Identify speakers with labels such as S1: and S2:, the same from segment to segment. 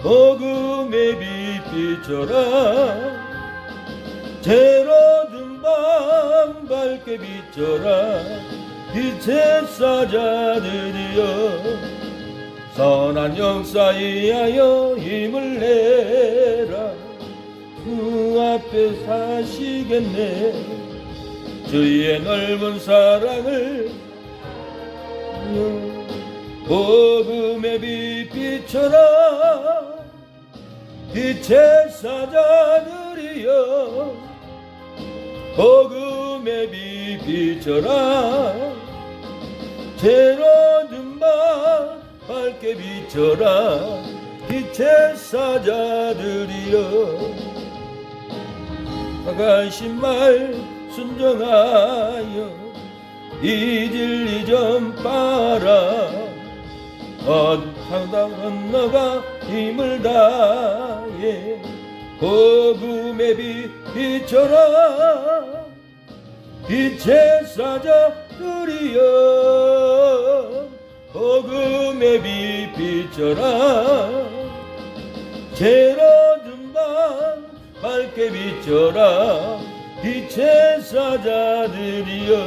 S1: 복음의 빛 비춰라. 죄로 든 밤 밝게 비춰라. 빛의 사자들이여 선한 역사에 하여 힘을 내라. 그 앞에 사시겠네. 주의 넓은 사랑을 복음의 빛 비춰라. 빛의 사자들이여 복음의 빛 비춰라. 죄로 든 밤 밝게 비춰라. 빛의 사자들이여 하신 말 순종하여 이 진리 전파라. 어디서나 건너가 힘을 다해 복음의 빛 비춰라. 빛의 사자들이여 복음의 빛 비춰라. 죄로 든 밤 밝게 비춰라. 빛의 사자들이여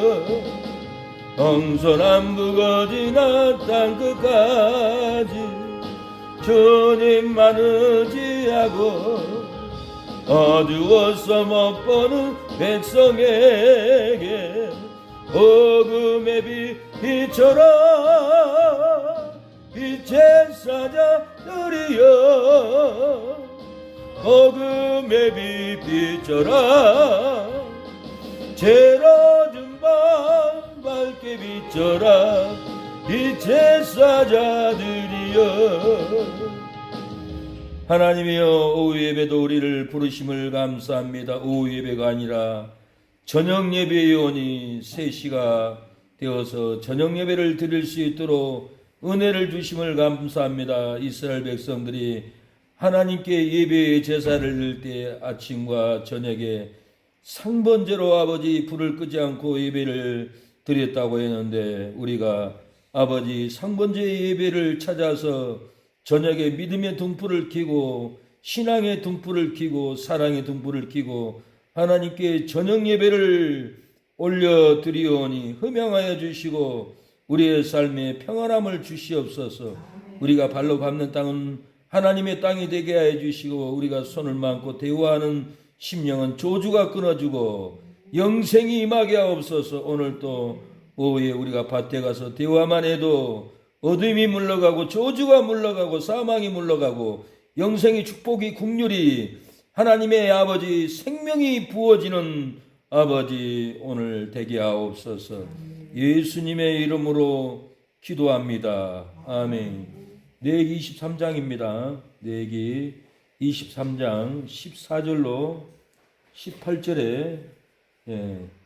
S1: 동서남북 어디나 땅끝까지 주님만 의지하고 어두워서 못 보는 백성에게 복음의 빛 비춰라. 빛의 사자들이여 복음의 빛 비춰라. 죄로 든 밤 밝게 비춰라. 빛의 사자들이여 하나님이여 오후 예배도 우리를 부르심을 감사합니다. 오후 예배가 아니라 저녁 예배이오니 3시가 되어서 저녁 예배를 드릴 수 있도록 은혜를 주심을 감사합니다. 이스라엘 백성들이 하나님께 예배의 제사를 드릴 때 아침과 저녁에 상번제로 아버지 불을 끄지 않고 예배를 드렸다고 했는데 우리가 아버지 상번제 예배를 찾아서 저녁에 믿음의 등불을 켜고 신앙의 등불을 켜고 사랑의 등불을 켜고 하나님께 저녁 예배를 올려드리오니 흠양하여 주시고 우리의 삶에 평안함을 주시옵소서. 우리가 발로 밟는 땅은 하나님의 땅이 되게 하여 주시고 우리가 손을 만고 대화하는 심령은 저주가 끊어주고 영생이 임하게 하옵소서. 오늘 또 오후에 우리가 밭에 가서 대화만 해도 어둠이 물러가고 저주가 물러가고 사망이 물러가고 영생의 축복이 국률이 하나님의 아버지 생명이 부어지는 아버지 오늘 되게 하옵소서. 예수님의 이름으로 기도합니다. 아멘. 내기 23장입니다. 내기 23장 14절로 18절에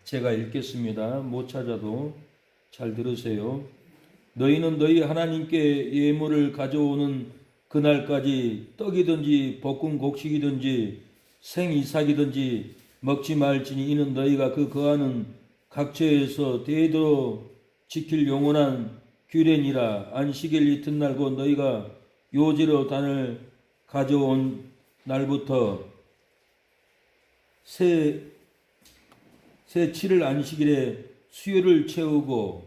S1: 제가 읽겠습니다. 못 찾아도 잘 들으세요. 너희는 너희 하나님께 예물을 가져오는 그날까지 떡이든지 볶은 곡식이든지 생이삭이든지 먹지 말지니 이는 너희가 그 거하는 각처에서 대대로 지킬 영원한 규례니라. 안식일 이튿날 곧 너희가 요지로 단을 가져온 날부터 새 7일 안식일에 수요를 채우고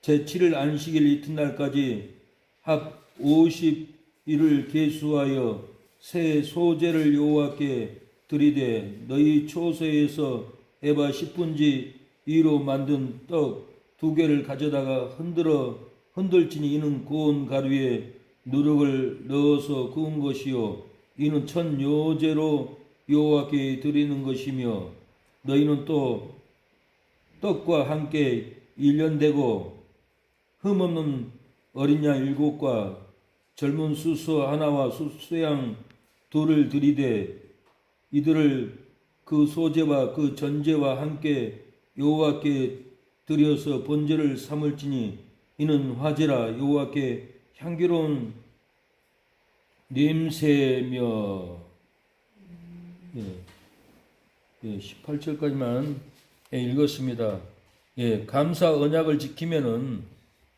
S1: 제7일 안식일 이튿날까지 합 50일을 계수하여 새 소제를 여호와께 드리되 너희 초소에서 에바 10분지 2로 만든 떡 2개를 가져다가 흔들지니 이는 구운 가루에 누룩을 넣어서 구운 것이요 이는 첫 요제로 여호와께 드리는 것이며 너희는 또 떡과 함께 1년 되고 흠없는 어린 양 7과 젊은 수소 하나와 수양 2를 드리되 이들을 그 소제와 그 전제와 함께 여호와께 드려서 번제를 삼을지니 이는 화제라 여호와께 향기로운 냄새며 18절까지만 읽었습니다. 감사 언약을 지키면은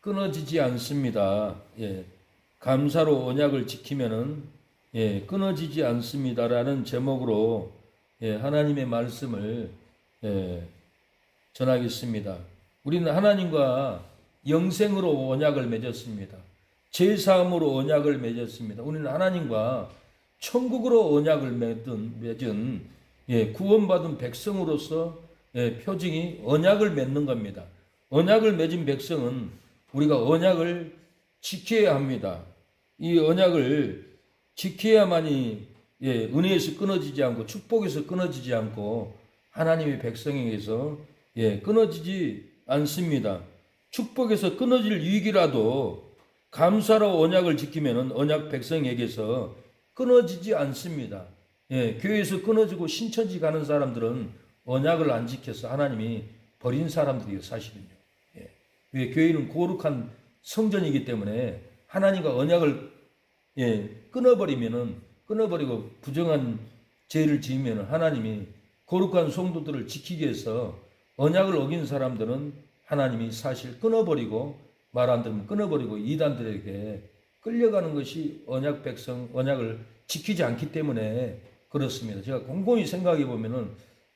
S1: 끊어지지 않습니다. 감사로 언약을 지키면은 끊어지지 않습니다라는 제목으로 하나님의 말씀을 전하겠습니다. 우리는 하나님과 영생으로 언약을 맺었습니다. 제사함으로 언약을 맺었습니다. 우리는 하나님과 천국으로 언약을 맺은 구원받은 백성으로서 표징이 언약을 맺는 겁니다. 언약을 맺은 백성은 우리가 언약을 지켜야 합니다. 이 언약을 지켜야만이 은혜에서 끊어지지 않고 축복에서 끊어지지 않고 하나님의 백성에게서 끊어지지 않습니다. 축복에서 끊어질 위기라도 감사로 언약을 지키면 언약 백성에게서 끊어지지 않습니다. 교회에서 끊어지고 신천지 가는 사람들은 언약을 안 지켜서 하나님이 버린 사람들이에요, 사실은요. 왜? 교회는 거룩한 성전이기 때문에 하나님과 언약을 끊어버리고 부정한 죄를 지으면 하나님이 거룩한 성도들을 지키기 위해서 언약을 어긴 사람들은 하나님이 사실 끊어버리고 말 안 들으면 끊어버리고 이단들에게 끌려가는 것이 언약 백성, 언약을 지키지 않기 때문에 그렇습니다. 제가 곰곰이 생각해 보면은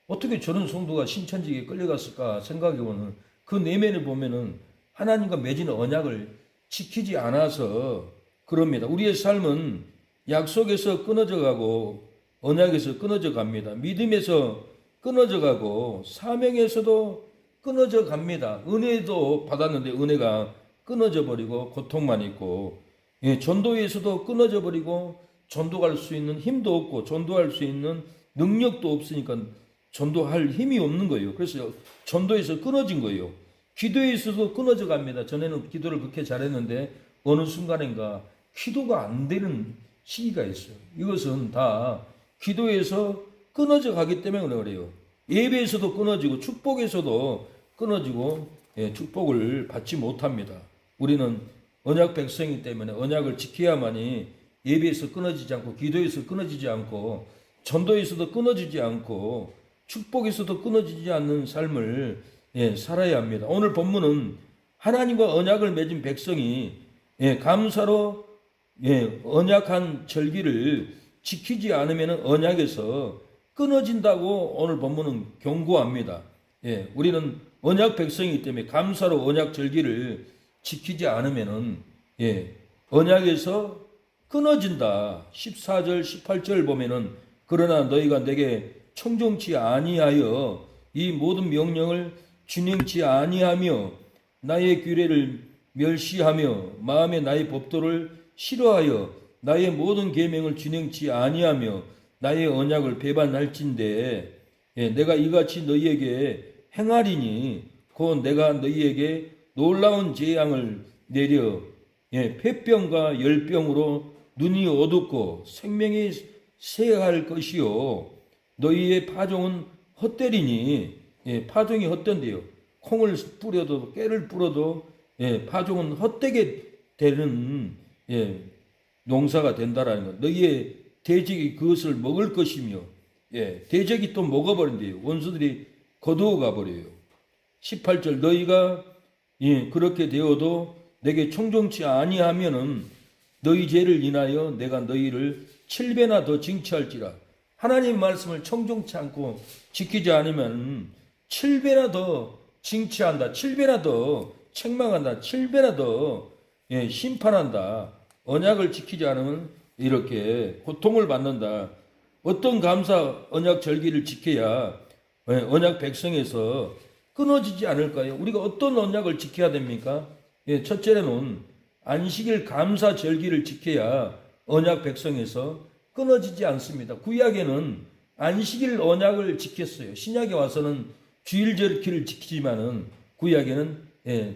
S1: 어떻게 저런 성도가 신천지에 끌려갔을까 생각해 보면 그 내면을 보면은 하나님과 맺은 언약을 지키지 않아서 그럽니다. 우리의 삶은 약속에서 끊어져 가고 언약에서 끊어져 갑니다. 믿음에서 끊어져 가고 사명에서도 끊어져 갑니다. 은혜도 받았는데 은혜가 끊어져 버리고 고통만 있고 전도에서도 끊어져 버리고 전도할 수 있는 힘도 없고 전도할 수 있는 능력도 없으니까 전도할 힘이 없는 거예요. 그래서 전도에서 끊어진 거예요. 기도에서도 끊어져 갑니다. 전에는 기도를 그렇게 잘했는데 어느 순간인가 기도가 안 되는 시기가 있어요. 이것은 다 기도에서 끊어져 가기 때문에 그래요. 예배에서도 끊어지고 축복에서도 끊어지고 축복을 받지 못합니다. 우리는 언약 백성이기 때문에 언약을 지켜야만이 예배에서 끊어지지 않고 기도에서 끊어지지 않고 전도에서도 끊어지지 않고 축복에서도 끊어지지 않는 삶을 살아야 합니다. 오늘 본문은 하나님과 언약을 맺은 백성이 감사로 언약한 절기를 지키지 않으면 언약에서 끊어진다고 오늘 본문은 경고합니다. 우리는 언약 백성이기 때문에 감사로 언약 절기를 지키지 않으면 언약에서 끊어진다. 14절 18절 보면은 그러나 너희가 내게 청종치 아니하여 이 모든 명령을 준행치 아니하며 나의 규례를 멸시하며 마음에 나의 법도를 싫어하여 나의 모든 계명을 준행치 아니하며 나의 언약을 배반할진대 내가 이같이 너희에게 행하리니 곧 내가 너희에게 놀라운 재앙을 내려 폐병과 열병으로 눈이 어둡고 생명이 쇠할 것이요 너희의 파종은 헛되리니 파종이 헛된대요. 콩을 뿌려도 깨를 뿌려도 파종은 헛되게 되는 농사가 된다라는 것. 너희의 대적이 그것을 먹을 것이며 대적이 또 먹어버린대요. 원수들이 거두어 가버려요. 18절 너희가 그렇게 되어도 내게 청종치 아니하면은 너희 죄를 인하여 내가 너희를 7배나 더 징치할지라. 하나님의 말씀을 청종치 않고 지키지 않으면 7배나 더 징치한다. 7배나 더 책망한다. 7배나 더 심판한다. 언약을 지키지 않으면 이렇게 고통을 받는다. 어떤 감사 언약 절기를 지켜야 언약 백성에서 끊어지지 않을까요? 우리가 어떤 언약을 지켜야 됩니까? 첫째로는 안식일 감사 절기를 지켜야 언약 백성에서 끊어지지 않습니다. 구약에는 안식일 언약을 지켰어요. 신약에 와서는 주일 절기를 지키지만은 구약에는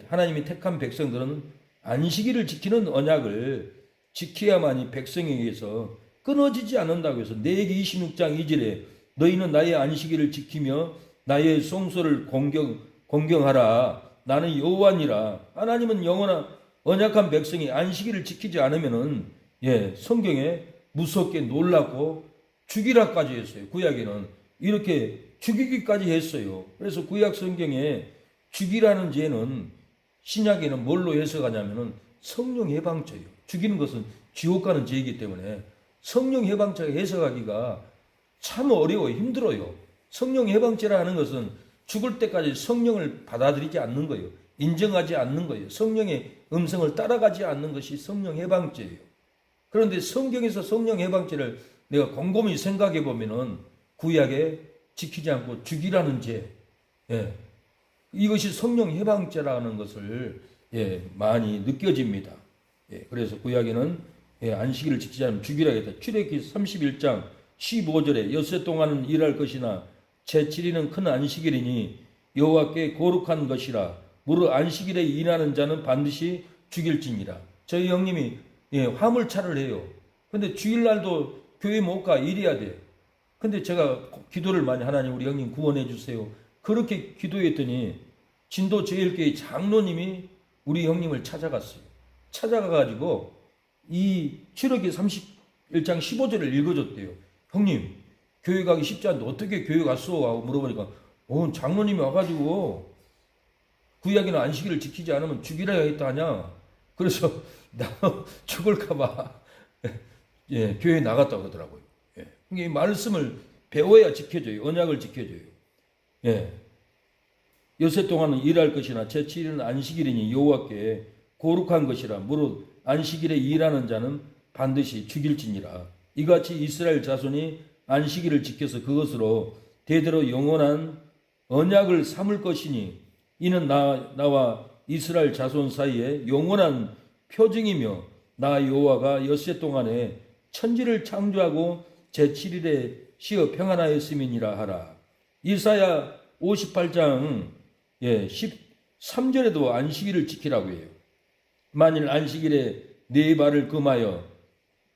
S1: 하나님이 택한 백성들은 안식일을 지키는 언약을 지켜야만이 백성에게서 끊어지지 않는다고 해서 레위기 26장 2절에 너희는 나의 안식일을 지키며 나의 성소를 공경하라. 나는 여호와니라. 하나님은 영원한 언약한 백성이 안식일을 지키지 않으면은 성경에 무섭게 놀랐고 죽이라까지 했어요. 구약에는 이렇게 죽이기까지 했어요. 그래서 구약 성경에 죽이라는 죄는 신약에는 뭘로 해석하냐면은 성령 해방죄예요. 죽이는 것은 지옥 가는 죄이기 때문에 성령 해방죄 해석하기가 참 어려워요. 힘들어요. 성령 해방죄라 하는 것은 죽을 때까지 성령을 받아들이지 않는 거예요. 인정하지 않는 거예요. 성령의 음성을 따라가지 않는 것이 성령 해방죄예요. 그런데 성경에서 성령 해방죄를 내가 곰곰이 생각해 보면은 구약에 지키지 않고 죽이라는 죄, 이것이 성령 해방죄라는 것을 많이 느껴집니다. 그래서 구약에는 안식일을 지키지 않으면 죽이라 했다. 출애굽기 31장 15절에 엿새 동안은 일할 것이나 제7일은 큰 안식일이니 여호와께 거룩한 것이라 무릇 안식일에 일하는 자는 반드시 죽일지니라. 저희 형님이 화물차를 해요. 근데 주일날도 교회 못 가. 일해야 돼. 근데 제가 기도를 많이 하나님 우리 형님 구원해 주세요. 그렇게 기도했더니 진도 제일교회 장로님이 우리 형님을 찾아갔어요. 찾아가가지고 이 출애굽기 31장 15절을 읽어줬대요. 형님 교회 가기 쉽지 않은데 어떻게 교회 갔어? 하고 물어보니까 장로님이 와가지고 구약에는 안식일을 지키지 않으면 죽이라 했다 하냐. 그래서 나 죽을까봐 교회에 나갔다 그러더라고요. 이 말씀을 배워야 지켜져요. 언약을 지켜줘요. 엿새 동안은 일할 것이나 제7일은 안식일이니 여호와께 거룩한 것이라 무릇 안식일에 일하는 자는 반드시 죽일지니라. 이같이 이스라엘 자손이 안식일을 지켜서 그것으로 대대로 영원한 언약을 삼을 것이니 이는 나와 이스라엘 자손 사이에 영원한 표징이며 나 여호와가 엿새 동안에 천지를 창조하고 제7일에 쉬어 평안하였음이니라 하라. 이사야 58장 13절에도 안식일을 지키라고 해요. 만일 안식일에 네 발을 금하여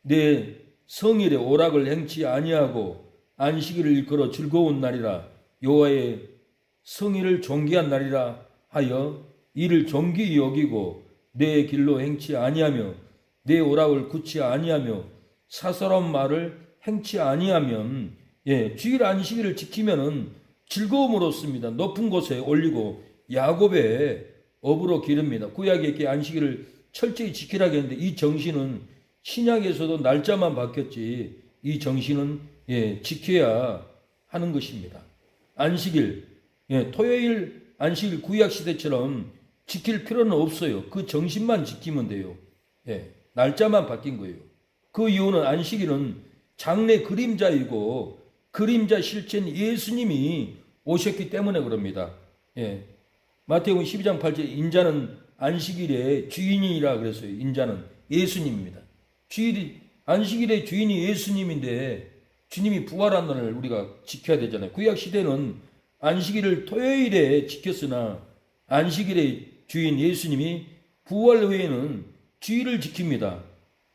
S1: 내 성일에 오락을 행치 아니하고 안식일을 일컬어 즐거운 날이라 여호와의 성일을 존귀한 날이라 하여 이를 존귀히 여기고 내 길로 행치 아니하며 내 오락을 굳지 아니하며 사사로운 말을 행치 아니하면 주일 안식일을 지키면은 즐거움으로씁니다. 높은 곳에 올리고 야곱의 업으로 기릅니다. 구약에 이렇게 안식일을 철저히 지키라고 했는데 이 정신은 신약에서도 날짜만 바뀌었지 이 정신은 지켜야 하는 것입니다. 안식일, 토요일 안식일 구약 시대처럼 지킬 필요는 없어요. 그 정신만 지키면 돼요. 날짜만 바뀐 거예요. 그 이유는 안식일은 장래 그림자이고 그림자 실체는 예수님이 오셨기 때문에 그럽니다. 마태복음 12장 8절 인자는 안식일의 주인이라 그랬어요. 인자는 예수님입니다. 안식일의 주인이 예수님인데 주님이 부활한 날을 우리가 지켜야 되잖아요. 구약 시대는 안식일을 토요일에 지켰으나 안식일의 주인 예수님이 부활 후에는 주일을 지킵니다.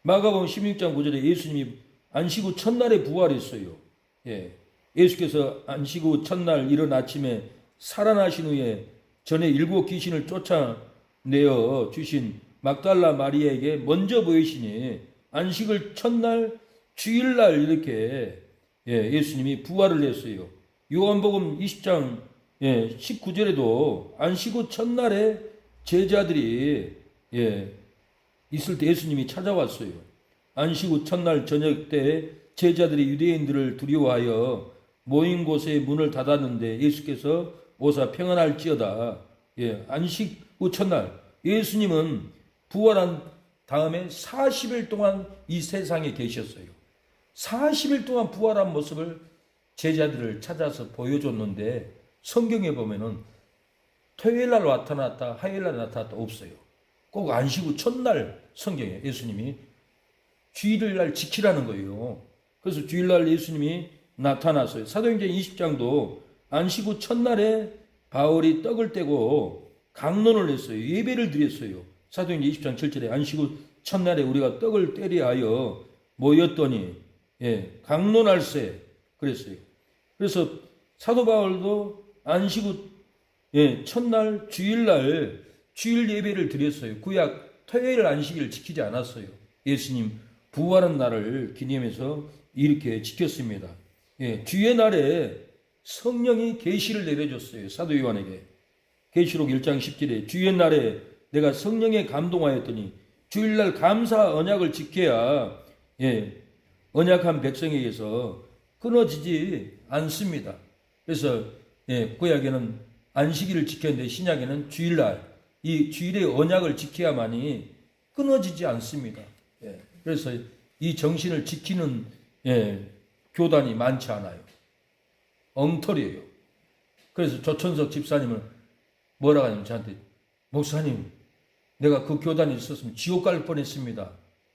S1: 마가복음 16장 9절에 예수님이 안식 후 첫날에 부활했어요. 예수께서 안식 후 첫날 이른 아침에 살아나신 후에 전에 7 귀신을 쫓아내어 주신 막달라 마리아에게 먼저 보이시니 안식을 첫날 주일날 이렇게 예수님이 부활을 했어요. 요한복음 20장 19절에도 안식 후 첫날에 제자들이 있을 때 예수님이 찾아왔어요. 안식 후 첫날 저녁 때 제자들이 유대인들을 두려워하여 모인 곳에 문을 닫았는데 예수께서 오사 평안할지어다. 안식 후 첫날 예수님은 부활한 다음에 40일 동안 이 세상에 계셨어요. 40일 동안 부활한 모습을 제자들을 찾아서 보여줬는데 성경에 보면은 토요일날 나타났다 화요일날 나타났다 없어요. 꼭 안식 후 첫날 성경에 예수님이 주일날 지키라는 거예요. 그래서 주일날 예수님이 나타났어요. 사도행전 20장도 안식 후 첫날에 바울이 떡을 떼고 강론을 했어요. 예배를 드렸어요. 사도행전 20장 7절에 안식 후 첫날에 우리가 떡을 떼려 하여 모였더니 강론할세 그랬어요. 그래서 사도 바울도 안식 후 첫날 주일날 주일 예배를 드렸어요. 구약 토요일 안식일을 지키지 않았어요. 예수님 부활한 날을 기념해서 이렇게 지켰습니다. 주의 날에 성령이 계시를 내려줬어요. 사도 요한에게. 계시록 1장 10절에 주의 날에 내가 성령에 감동하였더니 주일날 감사 언약을 지켜야 언약한 백성에게서 끊어지지 않습니다. 그래서 구약에는 안식일을 지켰는데 신약에는 주일날, 이 주일의 언약을 지켜야만이 끊어지지 않습니다. 그래서 이 정신을 지키는 교단이 많지 않아요. 엉터리예요. 그래서 조천석 집사님은 뭐라고 하냐면 저한테, 목사님, 내가 그 교단에 있었으면 지옥 갈 뻔했습니다.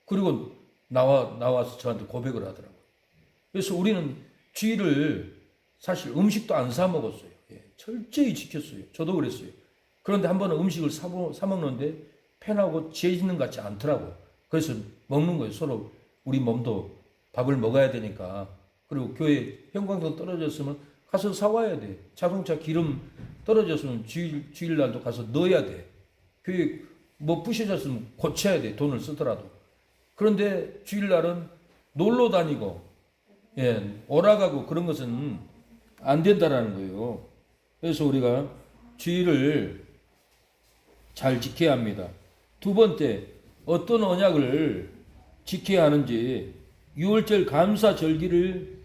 S1: 그리고 나와서 저한테 고백을 하더라고요. 그래서 우리는 주일을 사실 음식도 안 사 먹었어요. 철저히 지켰어요. 저도 그랬어요. 그런데 한 번은 음식을 사 먹는데 편하고 죄짓는 것 같지 않더라고. 그래서 먹는 거예요. 서로 우리 몸도 밥을 먹어야 되니까. 그리고 교회 형광등 떨어졌으면 가서 사와야 돼. 자동차 기름 떨어졌으면 주일날도 가서 넣어야 돼. 교회 뭐 부셔졌으면 고쳐야 돼. 돈을 쓰더라도. 그런데 주일날은 놀러 다니고 오락하고 그런 것은 안 된다라는 거예요. 그래서 우리가 주일을 잘 지켜야 합니다. 두 번째, 어떤 언약을 지켜야 하는지, 유월절 감사 절기를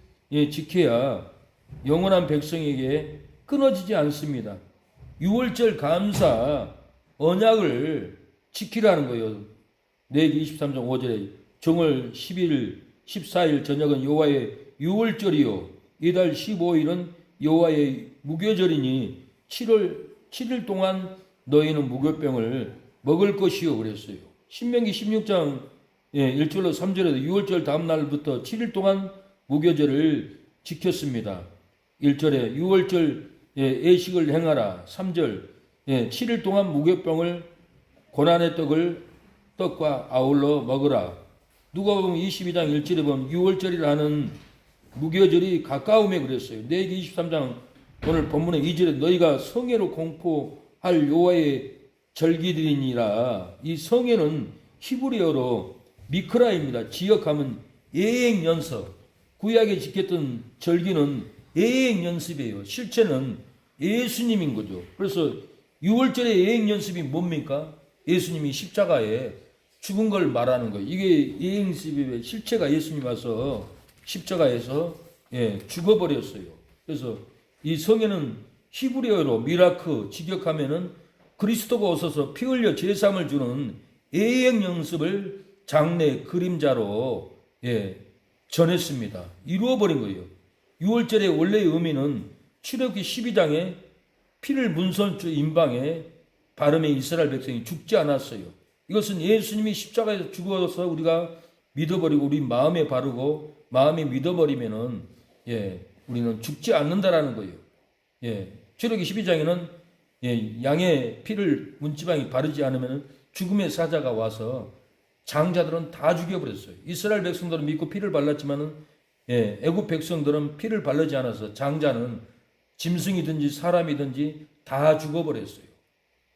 S1: 지켜야 영원한 백성에게 끊어지지 않습니다. 유월절 감사 언약을 지키라는 거예요. 레위기 23장 5절에 정월 10일 14일 저녁은 여호와의 유월절이요 이달 15일은 여호와의 무교절이니 7일 동안 너희는 무교병을 먹을 것이요 그랬어요. 신명기 16장 1절로 3절에도 유월절 다음 날부터 7일 동안 무교절을 지켰습니다. 1절에 유월절 예식을 행하라. 3절 7일 동안 무교병을 고난의 떡과 아울러 먹으라. 누가복음 22장 1절에 보면 유월절이라 하는 무교절이 가까움에 그랬어요. 레위기 23장 오늘 본문의 2절에 너희가 성회로 공포할 여호와의 절기들이니라. 이 성회는 히브리어로 미크라입니다. 지역하면 예행연습. 구약에 지켰던 절기는 예행연습이에요. 실체는 예수님인 거죠. 그래서 유월절의 예행연습이 뭡니까? 예수님이 십자가에 죽은 걸 말하는 거예요. 이게 예행연습의 실체가 예수님 와서 십자가에서 죽어버렸어요. 그래서 이 성에는 히브리어로 미라크 직역하면은 그리스도가 오셔서 피 흘려 제사함을 주는 예행 연습을 장래 그림자로 전했습니다. 이루어버린 거예요. 6월절의 원래의 의미는 출애굽기 12장에 피를 문선주 임방에 바름에 이스라엘 백성이 죽지 않았어요. 이것은 예수님이 십자가에서 죽어서 우리가 믿어버리고 우리 마음에 바르고 마음에 믿어버리면은 우리는 죽지 않는다라는 거예요. 출애굽기 12장에는 양의 피를 문지방에 바르지 않으면 죽음의 사자가 와서 장자들은 다 죽여버렸어요. 이스라엘 백성들은 믿고 피를 발랐지만은 애굽 백성들은 피를 바르지 않아서 장자는 짐승이든지 사람이든지 다 죽어버렸어요.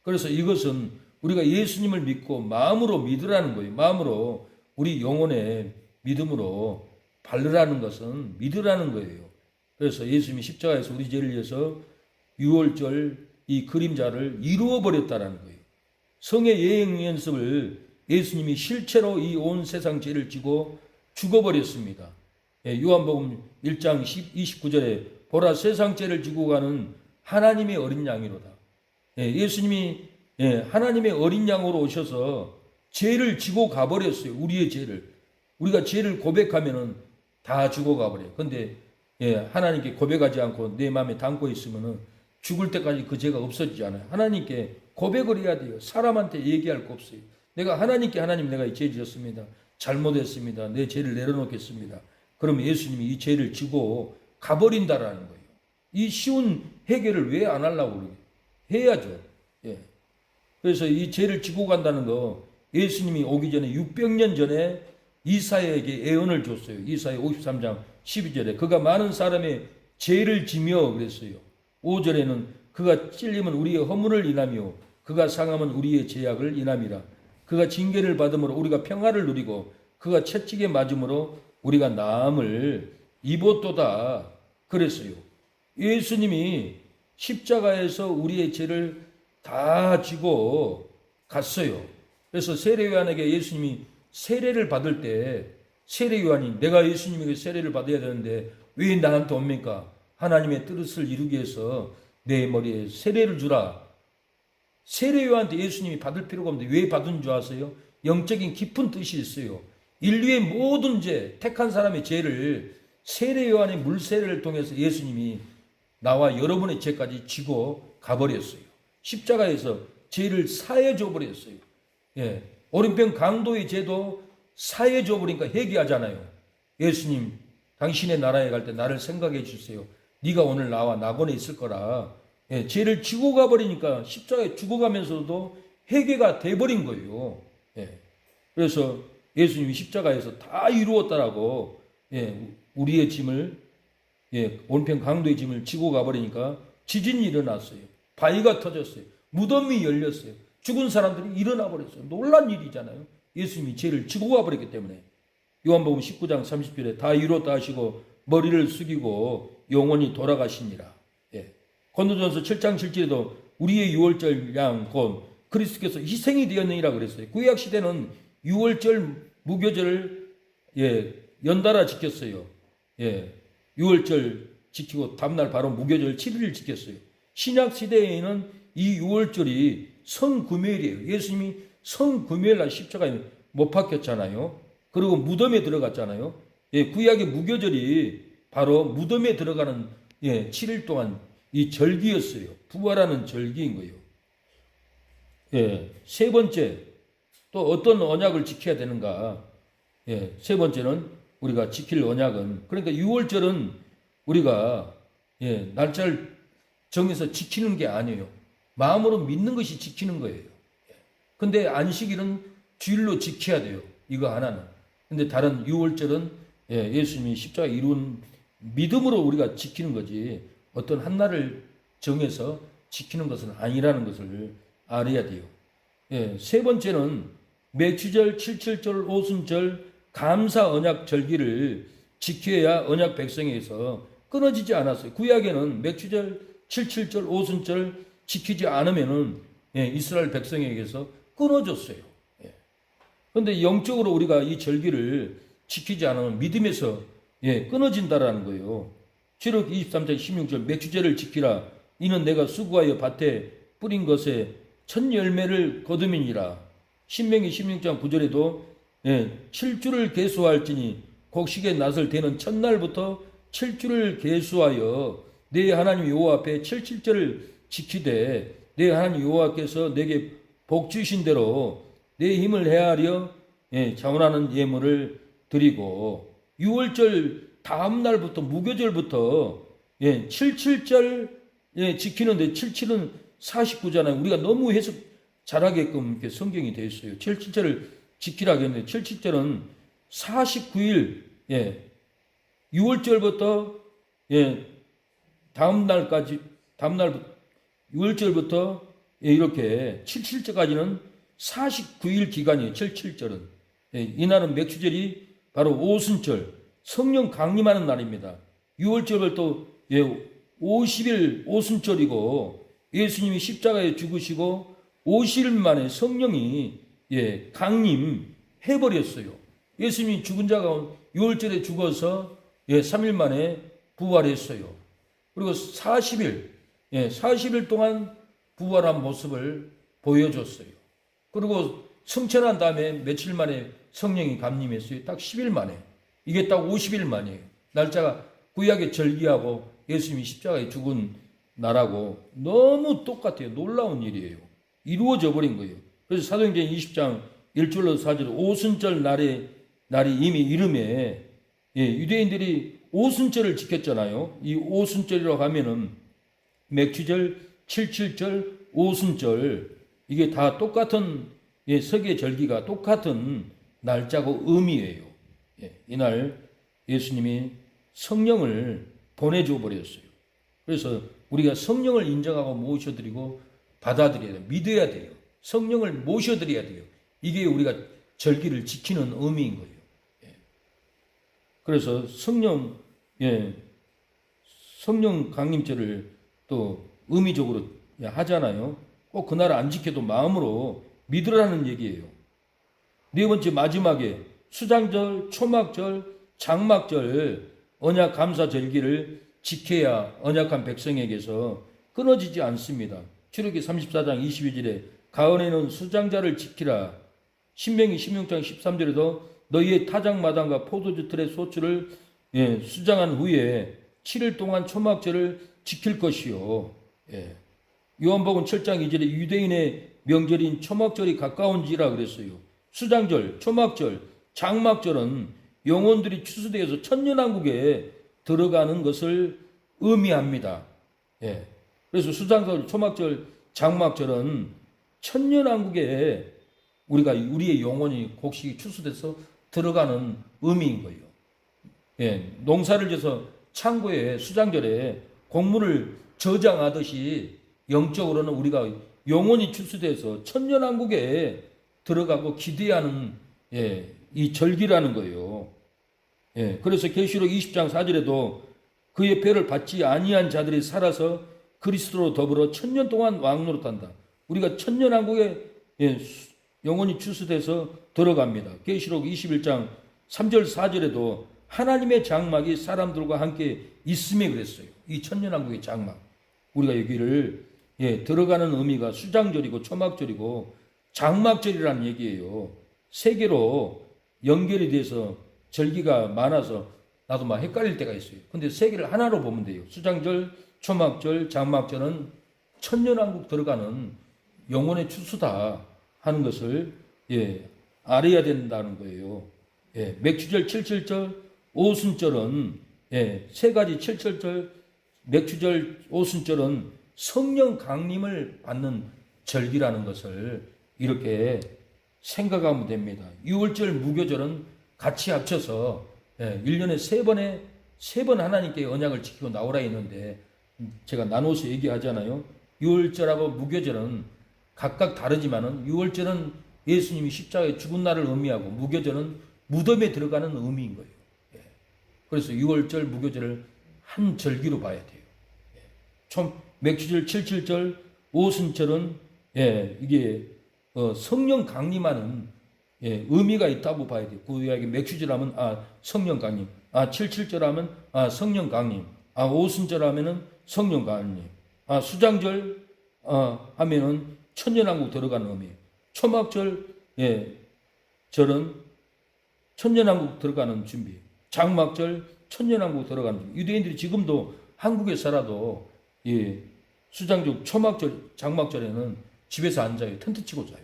S1: 그래서 이것은 우리가 예수님을 믿고 마음으로 믿으라는 거예요. 마음으로 우리 영혼의 믿음으로 바르라는 것은 믿으라는 거예요. 그래서 예수님이 십자가에서 우리 죄를 위해서 유월절 이 그림자를 이루어버렸다라는 거예요. 성의 예행 연습을 예수님이 실체로 이 온 세상 죄를 지고 죽어버렸습니다. 요한복음 1장 29절에 보라 세상 죄를 지고 가는 하나님의 어린 양이로다. 예수님이 하나님의 어린 양으로 오셔서 죄를 지고 가버렸어요. 우리의 죄를. 우리가 죄를 고백하면은 다 죽어 가버려요. 근데 하나님께 고백하지 않고 내 마음에 담고 있으면은 죽을 때까지 그 죄가 없어지지 않아요. 하나님께 고백을 해야 돼요. 사람한테 얘기할 거 없어요. 내가 하나님께 하나님 내가 이 죄 지었습니다. 잘못했습니다. 내 죄를 내려놓겠습니다. 그러면 예수님이 이 죄를 지고 가버린다라는 거예요. 이 쉬운 해결을 왜 안 하려고 그래요? 해야죠. 그래서 이 죄를 지고 간다는 거 예수님이 오기 전에 600년 전에 이사야에게 예언을 줬어요. 이사야 53장 12절에 그가 많은 사람의 죄를 지며 그랬어요. 5절에는 그가 찔림은 우리의 허물을 인하며 그가 상함은 우리의 죄악을 인함이라. 그가 징계를 받음으로 우리가 평화를 누리고 그가 채찍에 맞음으로 우리가 나음을 입었도다 그랬어요. 예수님이 십자가에서 우리의 죄를 다 지고 갔어요. 그래서 세례요한에게 예수님이 세례를 받을 때 세례 요한이 내가 예수님에게 세례를 받아야 되는데 왜 나한테 옵니까? 하나님의 뜻을 이루기 위해서 내 머리에 세례를 주라. 세례 요한한테 예수님이 받을 필요가 없는데 왜 받은 줄 아세요? 영적인 깊은 뜻이 있어요. 인류의 모든 죄, 택한 사람의 죄를 세례 요한의 물세례를 통해서 예수님이 나와 여러분의 죄까지 지고 가버렸어요. 십자가에서 죄를 사해 줘버렸어요. 예. 오른편 강도의 죄도 사해 줘버리니까 회개하잖아요. 예수님, 당신의 나라에 갈 때 나를 생각해 주세요. 네가 오늘 나와 낙원에 있을 거라. 예. 죄를 지고 가버리니까 십자가에 죽어가면서도 회개가 돼버린 거예요. 예. 그래서 예수님이 십자가에서 다 이루었다라고, 예, 우리의 짐을, 예, 온편 강도의 짐을 지고 가버리니까 지진이 일어났어요. 바위가 터졌어요. 무덤이 열렸어요. 죽은 사람들이 일어나 버렸어요. 놀란 일이잖아요. 예수님이 죄를 지고 가버렸기 때문에. 요한복음 19장 30절에 다 이루었다 하시고 머리를 숙이고 영원히 돌아가시니라. 예. 고린도전서 7장 7절에도 우리의 유월절 양 곧 그리스도께서 희생이 되었느니라 그랬어요. 구약 시대는 유월절 무교절을, 예, 연달아 지켰어요. 예. 유월절 지키고 다음날 바로 무교절 7일을 지켰어요. 신약 시대에는 이 유월절이 성금요일이에요. 예수님이 성금요일 날 십자가에 못 박혔잖아요. 그리고 무덤에 들어갔잖아요. 예, 구약의 무교절이 바로 무덤에 들어가는, 예, 7일 동안 이 절기였어요. 부활하는 절기인 거예요. 예, 세 번째, 또 어떤 언약을 지켜야 되는가? 예, 세 번째는 우리가 지킬 언약은, 그러니까 유월절은 우리가, 예, 날짜를 정해서 지키는 게 아니에요. 마음으로 믿는 것이 지키는 거예요. 근데 안식일은 주일로 지켜야 돼요. 이거 하나는. 근데 다른 유월절은, 예, 예수님이 십자가 이룬 믿음으로 우리가 지키는 거지 어떤 한 날을 정해서 지키는 것은 아니라는 것을 알아야 돼요. 예, 세 번째는 매추절, 칠칠절, 오순절, 감사 언약 절기를 지켜야 언약 백성에서 끊어지지 않았어요. 구약에는 매추절, 칠칠절, 오순절 지키지 않으면은, 예, 이스라엘 백성에게서 끊어졌어요. 그런데, 예, 영적으로 우리가 이 절기를 지키지 않으면 믿음에서, 예, 끊어진다라는 거예요. 출애굽 23장 16절 매추절을 지키라. 이는 내가 수고하여 밭에 뿌린 것에 첫 열매를 거두미니라. 신명기 16장 9절에도, 예, 7주를 계수할지니 곡식의 낫을 대는 첫날부터 7주를 계수하여 내 하나님 여호와 앞에 77절을 지키되 내 하나님 여호와께서 내게 복 주신 대로 내 힘을 헤아려, 예, 자원하는 예물을 드리고, 유월절 다음 날부터 무교절부터, 예, 77절, 예, 지키는데 77은 49잖아요. 우리가 너무 해석 잘하게끔 이렇게 성경이 되어 있어요. 77절을 지키라고 했는데 77절은 49일, 예, 6월절부터, 예, 다음 날까지, 다음 날 6월절부터, 예, 이렇게 77절까지는 49일 기간이에요. 77절은. 예, 이날은 맥주절이 바로 오순절, 성령 강림하는 날입니다. 6월절을 또, 예, 50일 오순절이고 예수님이 십자가에 죽으시고 50일 만에 성령이, 예, 강림해버렸어요. 예수님이 죽은 자가 6월절에 죽어서, 예, 3일 만에 부활했어요. 그리고 40일, 예, 40일 동안 부활한 모습을 보여줬어요. 그리고 승천한 다음에 며칠 만에 성령이 감림했어요. 딱 10일 만에. 이게 딱 50일 만이에요. 날짜가 구약의 절기하고 예수님이 십자가에 죽은 날하고 너무 똑같아요. 놀라운 일이에요. 이루어져 버린 거예요. 그래서 사도행전 20장 1절로 4절 오순절 날이 이미 이름에, 예, 유대인들이 오순절을 지켰잖아요. 이 오순절이라고 하면은 맥추절, 칠칠절, 오순절 이게 다 똑같은, 예, 서기의 절기가 똑같은 날짜고 의미예요. 예, 이날 예수님이 성령을 보내줘 버렸어요. 그래서 우리가 성령을 인정하고 모셔드리고 받아들여야 돼요. 믿어야 돼요. 성령을 모셔드려야 돼요. 이게 우리가 절기를 지키는 의미인 거예요. 예. 그래서 성령, 예, 성령 강림절을 또 의미적으로 하잖아요. 꼭 그날 안 지켜도 마음으로 믿으라는 얘기예요. 네 번째 마지막에 수장절, 초막절, 장막절 언약 감사 절기를 지켜야 언약한 백성에게서 끊어지지 않습니다. 출애굽기 34장 22절에 가은에는 수장자를 지키라. 신명기 16장 13절에도 너희의 타작마당과 포도주 틀의 소출을 수장한 후에 7일 동안 초막절을 지킬 것이요. 요한복음 7장 2절에 유대인의 명절인 초막절이 가까운지라 그랬어요. 수장절, 초막절, 장막절은 영혼들이 추수되어서 천년왕국에 들어가는 것을 의미합니다. 그래서 수장절, 초막절, 장막절은 천년왕국에 우리의 영혼이 곡식이 추수돼서 들어가는 의미인 거예요. 농사를 져서 창고에 수장절에 곡물을 저장하듯이 영적으로는 우리가 영혼이 추수돼서 천년왕국에 들어가고 기대하는 이 절기라는 거예요. 그래서 계시록 20장 4절에도 그의 배를 받지 아니한 자들이 살아서 그리스도로 더불어 천년 동안 왕노릇한다. 우리가 천년왕국에 영혼이 추수돼서 들어갑니다. 계시록 21장 3절 4절에도 하나님의 장막이 사람들과 함께 있음에 그랬어요. 이 천년왕국의 장막. 우리가 여기를 들어가는 의미가 수장절이고 초막절이고 장막절이라는 얘기예요. 세 개로 연결이 돼서 절기가 많아서 나도 막 헷갈릴 때가 있어요. 근데 세 개를 하나로 보면 돼요. 수장절, 초막절, 장막절은 천년왕국 들어가는 영혼의 추수다 하는 것을 알아야 된다는 거예요. 맥추절, 칠칠절, 오순절은 세 가지 칠칠절, 맥추절, 오순절은 성령 강림을 받는 절기라는 것을 이렇게 생각하면 됩니다. 유월절, 무교절은 같이 합쳐서 1년에 세 번 하나님께 언약을 지키고 나오라 했는데 제가 나눠서 얘기하잖아요. 유월절하고 무교절은 각각 다르지만은 유월절은 예수님이 십자가에 죽은 날을 의미하고 무교절은 무덤에 들어가는 의미인 거예요. 그래서 유월절, 무교절을 한 절기로 봐야 돼요. 맥주절, 칠칠절, 오순절은 이게 성령 강림하는 의미가 있다고 봐야 돼요. 구약의 맥주절 하면 성령 강림, 칠칠절 하면 성령 강림, 오순절 하면은 성령 강림, 수장절 하면은 천년왕국 들어가는 의미예요. 초막절 절은 천년왕국 들어가는 준비, 장막절 천년왕국 들어가는 준비. 유대인들이 지금도 한국에 살아도 수장절, 초막절, 장막절에는 집에서 앉아요. 텐트 치고 자요.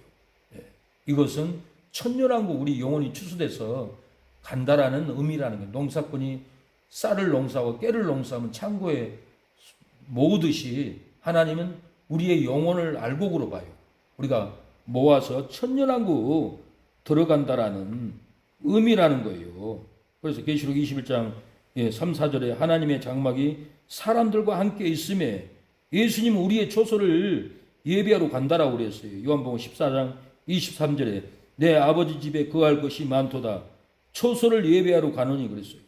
S1: 이것은 천년왕국 우리 영혼이 추수돼서 간다라는 의미라는 거예요. 농사꾼이 쌀을 농사하고 깨를 농사하면 창고에 모으듯이 하나님은 우리의 영혼을 알곡으로 봐요. 우리가 모아서 천년왕국 들어간다라는 의미라는 거예요. 그래서 계시록 21장 3, 4절에 하나님의 장막이 사람들과 함께 있음에 예수님은 우리의 초소를 예배하러 간다라고 그랬어요. 요한복음 14장 23절에 내 아버지 집에 거할 것이 많도다. 초소를 예배하러 가느니 그랬어요.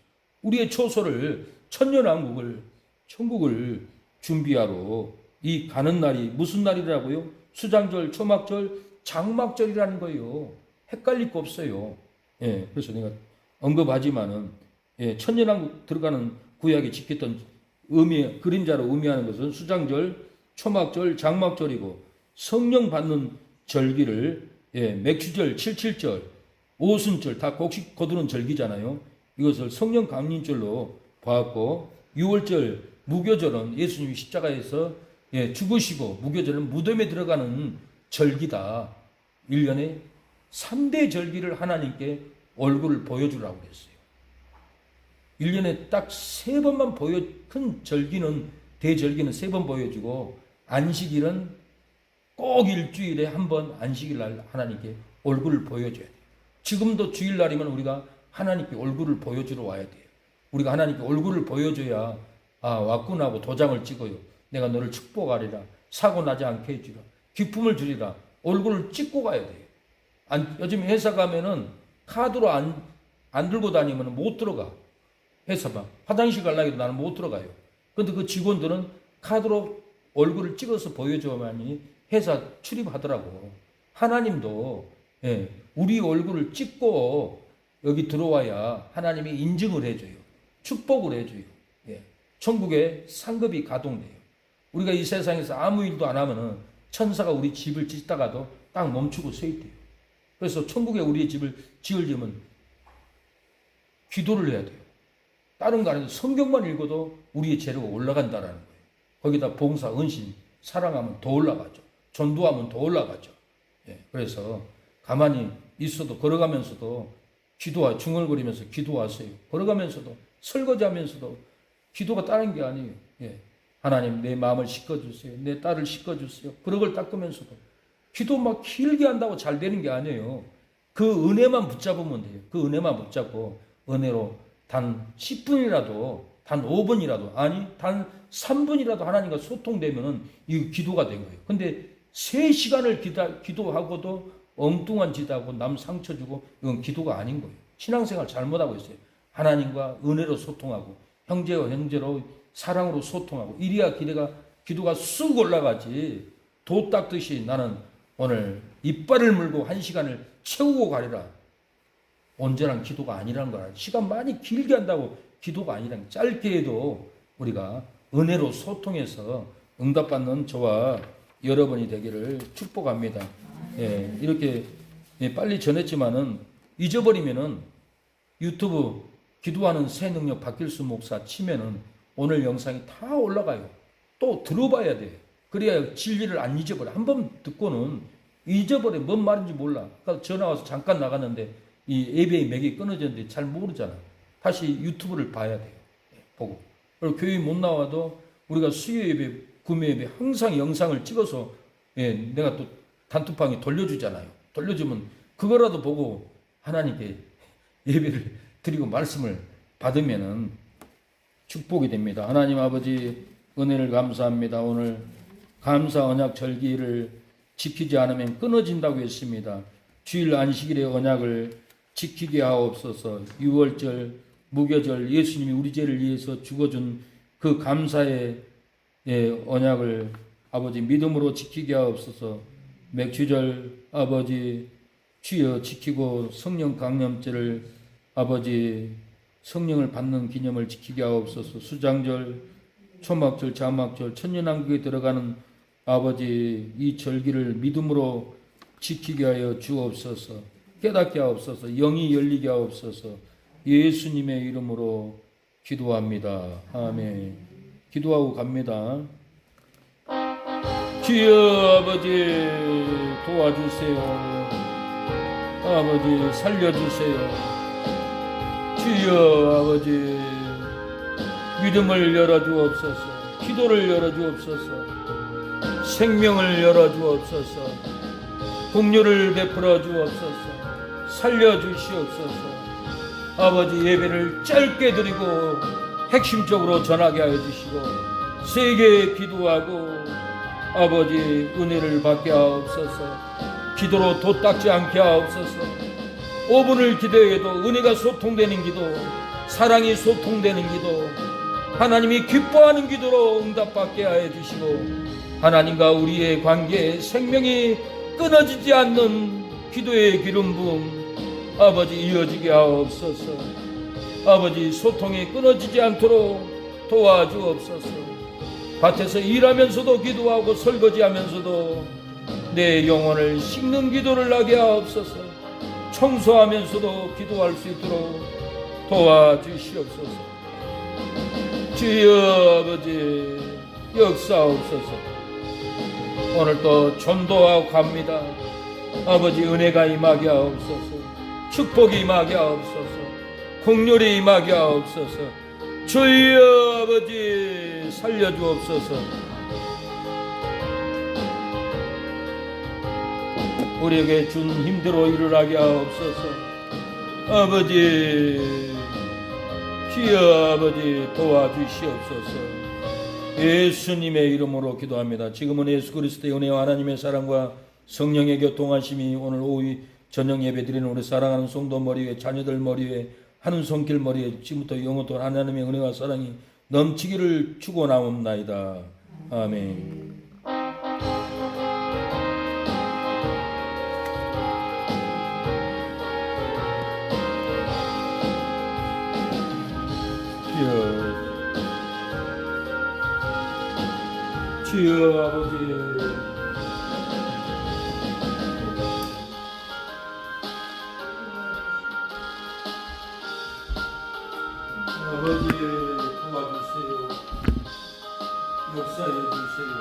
S1: 우리의 초소를 천년왕국을 천국을 준비하러 이 가는 날이 무슨 날이라고요? 수장절, 초막절, 장막절이라는 거예요. 헷갈릴 거 없어요. 그래서 내가 언급하지만은 천년왕국 들어가는 구약에 지켰던 의미 그림자로 의미하는 것은 수장절, 초막절, 장막절이고 성령 받는 절기를 맥추절, 칠칠절, 오순절 다 곡식 거두는 절기잖아요. 이것을 성령 강림절로 봐왔고 유월절, 무교절은 예수님이 십자가에서 죽으시고 무교절은 무덤에 들어가는 절기다. 1년에 3대 절기를 하나님께 얼굴을 보여주라고 그랬어요. 1년에 딱 3번만 큰 절기는 대절기는 3번 보여주고 안식일은 꼭 일주일에 한 번 안식일 날 하나님께 얼굴을 보여줘야 돼요. 지금도 주일날이면 우리가 하나님께 얼굴을 보여주러 와야 돼요. 우리가 하나님께 얼굴을 보여줘야 왔구나 하고 도장을 찍어요. 내가 너를 축복하리라. 사고 나지 않게 해주라. 기쁨을 주리라. 얼굴을 찍고 가야 돼요. 요즘 회사 가면은 카드로 안 들고 다니면 못 들어가. 회사 봐. 화장실 가려고 해도 나는 못 들어가요. 근데 그 직원들은 카드로 얼굴을 찍어서 보여줘야만이 회사 출입하더라고. 하나님도 우리 얼굴을 찍고 여기 들어와야 하나님이 인증을 해줘요. 축복을 해줘요. 예. 천국에 상급이 가동돼요. 우리가 이 세상에서 아무 일도 안 하면은 천사가 우리 집을 짓다가도 딱 멈추고 서 있대요. 그래서 천국에 우리의 집을 지으려면 기도를 해야 돼요. 다른 거 아니고 성경만 읽어도 우리의 재료가 올라간다라는 거예요. 거기다 봉사, 은신, 사랑하면 더 올라가죠. 전도하면 더 올라가죠. 예, 그래서 가만히 있어도 걸어가면서도 중얼거리면서 기도하세요. 걸어가면서도 설거지하면서도 기도가 다른 게 아니에요. 예, 하나님 내 마음을 씻어주세요. 내 딸을 씻어주세요. 그릇을 닦으면서도 기도 막 길게 한다고 잘 되는 게 아니에요. 그 은혜만 붙잡으면 돼요. 그 은혜만 붙잡고 은혜로 단 10분이라도 단 5분이라도 아니 단 3분이라도 하나님과 소통되면은 이 기도가 된 거예요. 근데 3시간을 기도하고도 엉뚱한 짓 하고 남 상처 주고 이건 기도가 아닌 거예요. 신앙생활 잘못하고 있어요. 하나님과 은혜로 소통하고 형제와 형제로 사랑으로 소통하고 이래야 기도가 쑥 올라가지. 도 닦듯이 나는 오늘 이빨을 물고 1시간을 채우고 가리라. 온전한 기도가 아니라는 거야. 시간 많이 길게 한다고 기도가 아니라는 거야. 짧게 해도 우리가 은혜로 소통해서 응답받는 저와 여러분이 되기를 축복합니다. 예, 이렇게 빨리 전했지만은 잊어버리면은 유튜브 기도하는 새 능력 박길수 목사 치면은 오늘 영상이 다 올라가요. 또 들어봐야 돼. 그래야 진리를 안 잊어버려. 한번 듣고는 잊어버려. 뭔 말인지 몰라. 아까 전화 와서 잠깐 나갔는데 이 예배의 맥이 끊어졌는데 잘 모르잖아. 다시 유튜브를 봐야 돼요. 보고. 그리고 교회 못 나와도 우리가 수요 예배, 금요 예배 항상 영상을 찍어서 내가 또 단톡방에 돌려주잖아요. 돌려주면 그거라도 보고 하나님께 예배를 드리고 말씀을 받으면은 축복이 됩니다. 하나님 아버지 은혜를 감사합니다. 오늘 감사 언약 절기를 지키지 않으면 끊어진다고 했습니다. 주일 안식일의 언약을 지키게 하옵소서. 유월절, 무교절 예수님이 우리 죄를 위해서 죽어준 그 감사의 언약을 아버지 믿음으로 지키게 하옵소서. 맥주절 아버지 주여 지키고 성령 강림절을 아버지 성령을 받는 기념을 지키게 하옵소서. 수장절, 초막절, 자막절, 천년왕국에 들어가는 아버지 이 절기를 믿음으로 지키게 하여 주옵소서. 깨닫게 하옵소서. 영이 열리게 하옵소서. 예수님의 이름으로 기도합니다. 아멘. 기도하고 갑니다. 주여 아버지 도와주세요. 아버지 살려주세요. 주여 아버지 믿음을 열어주옵소서. 기도를 열어주옵소서. 생명을 열어주옵소서. 긍휼을 베풀어 주옵소서. 살려주시옵소서. 아버지 예배를 짧게 드리고 핵심적으로 전하게 하여 주시고 세게 기도하고 아버지 은혜를 받게 하옵소서. 기도로 도닦지 않게 하옵소서. 5분을 기도해도 은혜가 소통되는 기도, 사랑이 소통되는 기도, 하나님이 기뻐하는 기도로 응답받게 하여 주시고 하나님과 우리의 관계에 생명이 끊어지지 않는 기도의 기름 부음 아버지 이어지게 하옵소서. 아버지 소통이 끊어지지 않도록 도와주옵소서. 밭에서 일하면서도 기도하고 설거지하면서도 내 영혼을 씻는 기도를 하게 하옵소서. 청소하면서도 기도할 수 있도록 도와주시옵소서. 주여 아버지 역사옵소서. 오늘도 전도하고 갑니다. 아버지 은혜가 임하게 하옵소서. 축복이 임하게 하옵소서. 긍휼이 임하게 하옵소서. 주여 아버지 살려주옵소서. 우리에게 준 힘대로 일을 하게 하옵소서. 아버지 주여 아버지 도와주시옵소서. 예수님의 이름으로 기도합니다. 지금은 예수 그리스도의 은혜와 하나님의 사랑과 성령의 교통하심이 오늘 오후 저녁 예배 드리는 우리 사랑하는 성도 머리 위에 자녀들 머리 위에 하는 손길 머리 위에 지금부터 영원토록 하나님의 은혜와 사랑이 넘치기를 축원하옵나이다. 아멘. 주여 아버지, 아버지 도와주세요. 역사해 주세요.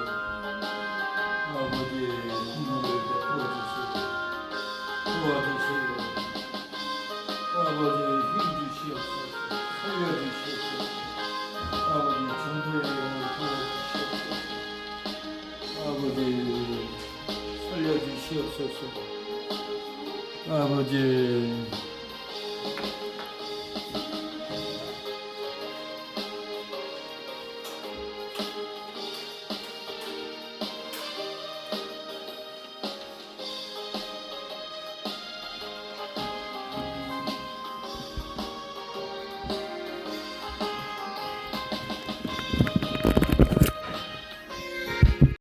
S1: 아버지 국물을 베풀어 주세요. 도와주세요. 아버지 힘 주시옵소서. 살려 주시옵소서. 아버지 전도의 영을 도와주시옵소서. 아버지 살려 주시옵소서. 아버지